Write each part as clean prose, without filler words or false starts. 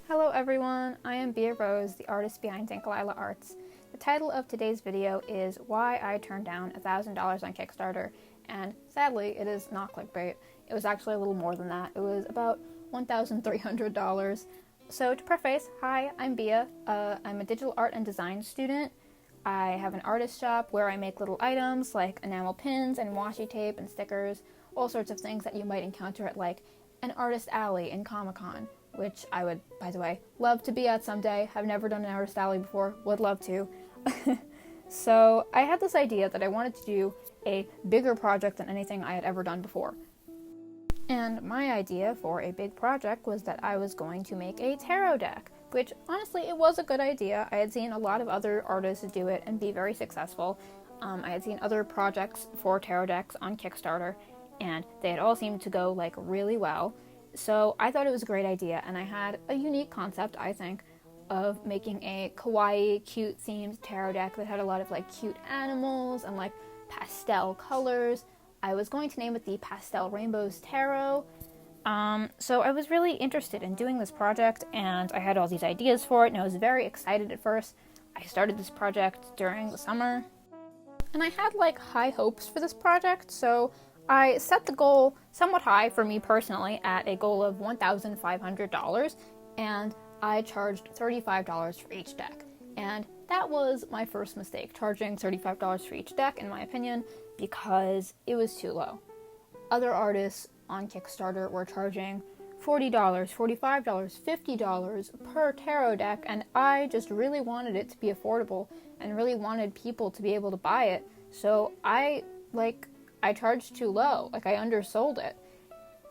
Hello everyone, I am Bia Rose, the artist behind Tinkalila Arts. The title of today's video is Why I Turned Down $1,000 on Kickstarter, and sadly it is not clickbait. It was actually a little more than that. It was about $1,300. So to preface, hi, I'm Bia. I'm a digital art and design student. I have an artist shop where I make little items like enamel pins and washi tape and stickers, all sorts of things that you might encounter at like an artist alley in Comic-Con, which I would, by the way, love to be at someday. Have never done an artist alley before, would love to. So I had this idea that I wanted to do a bigger project than anything I had ever done before. And my idea for a big project was that I was going to make a tarot deck, which honestly it was a good idea. I had seen a lot of other artists do it and be very successful. I had seen other projects for tarot decks on Kickstarter, and they had all seemed to go like really well. So I thought it was a great idea, and I had a unique concept, I think, of making a kawaii, cute themed tarot deck that had a lot of like cute animals and like pastel colors. I was going to name it the Pastel Rainbows Tarot. So I was really interested in doing this project, and I had all these ideas for it, and I was very excited at first. I started this project during the summer, and I had like high hopes for this project, so I set the goal somewhat high for me personally at a goal of $1,500, and I charged $35 for each deck. And that was my first mistake, charging $35 for each deck, in my opinion, because it was too low. Other artists on Kickstarter were charging $40, $45, $50 per tarot deck, and I just really wanted it to be affordable and really wanted people to be able to buy it. So I charged too low, I undersold it.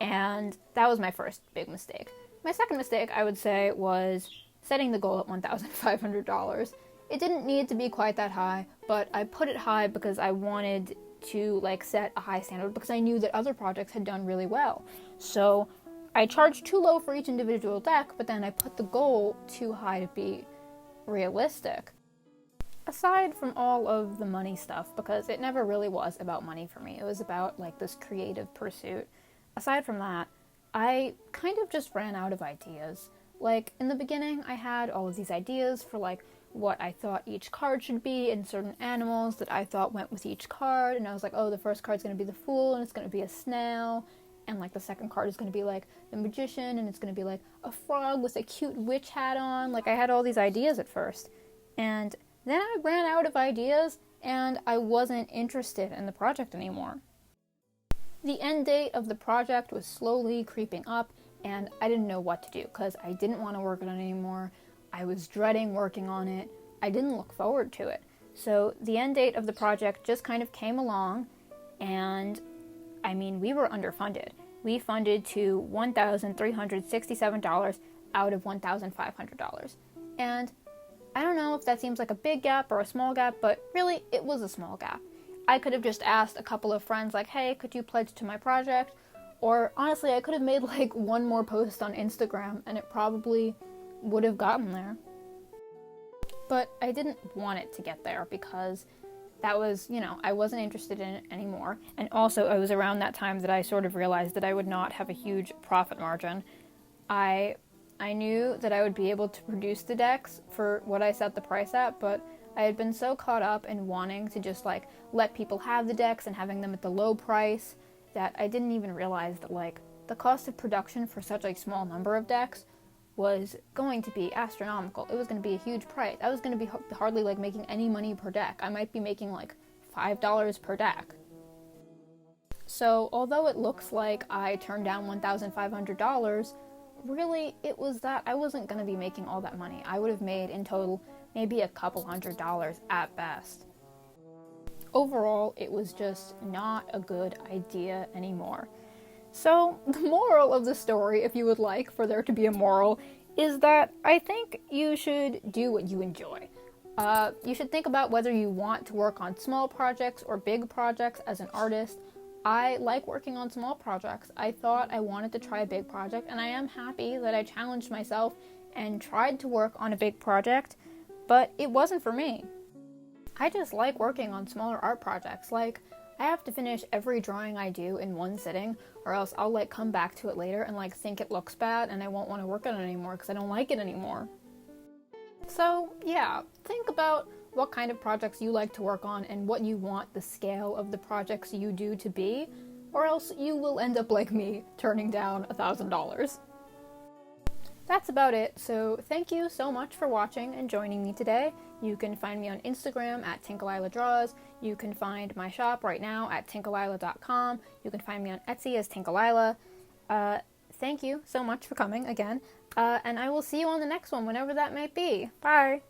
And that was my first big mistake. My second mistake, I would say, was setting the goal at $1,500. It didn't need to be quite that high, but I put it high because I wanted to set a high standard because I knew that other projects had done really well. So I charged too low for each individual deck, but then I put the goal too high to be realistic. Aside from all of the money stuff, because it never really was about money for me, it was about this creative pursuit. Aside from that, I kind of just ran out of ideas. In the beginning, I had all of these ideas for what I thought each card should be and certain animals that I thought went with each card, and I was like, oh, the first card's going to be the Fool, and it's going to be a snail, and the second card is going to be the Magician, and it's going to be a frog with a cute witch hat on. I had all these ideas at first, and then I ran out of ideas, and I wasn't interested in the project anymore. The end date of the project was slowly creeping up, and I didn't know what to do, because I didn't want to work on it anymore. I was dreading working on it. I didn't look forward to it. So the end date of the project just kind of came along, and we were underfunded. We funded to $1,367 out of $1,500. And I don't know if that seems like a big gap or a small gap, but really, it was a small gap. I could have just asked a couple of friends, hey, could you pledge to my project? Or honestly, I could have made one more post on Instagram, and it probably would have gotten there. But I didn't want it to get there because that was, I wasn't interested in it anymore. And also, it was around that time that I sort of realized that I would not have a huge profit margin. I knew that I would be able to produce the decks for what I set the price at, but I had been so caught up in wanting to just let people have the decks and having them at the low price that I didn't even realize that the cost of production for such a small number of decks was going to be astronomical. It was going to be a huge price. I was going to be hardly making any money per deck. I might be making $5 per deck. So although it looks like I turned down $1,500, really, it was that I wasn't going to be making all that money. I would have made, in total, maybe a couple $100s at best. Overall, it was just not a good idea anymore. So, the moral of the story, if you would like for there to be a moral, is that I think you should do what you enjoy. You should think about whether you want to work on small projects or big projects as an artist. I like working on small projects. I thought I wanted to try a big project, and I am happy that I challenged myself and tried to work on a big project, but it wasn't for me. I just like working on smaller art projects. I have to finish every drawing I do in one sitting, or else I'll like come back to it later and like think it looks bad and I won't want to work on it anymore because I don't like it anymore. So yeah, think about what kind of projects you like to work on and what you want the scale of the projects you do to be, or else you will end up like me, turning down $1,000. That's about it, so thank you so much for watching and joining me today. You can find me on Instagram at Tinkalila Draws. You can find my shop right now at tinkalila.com. You can find me on Etsy as Tinkalila. Thank you so much for coming again, and I will see you on the next one, whenever that may be. Bye!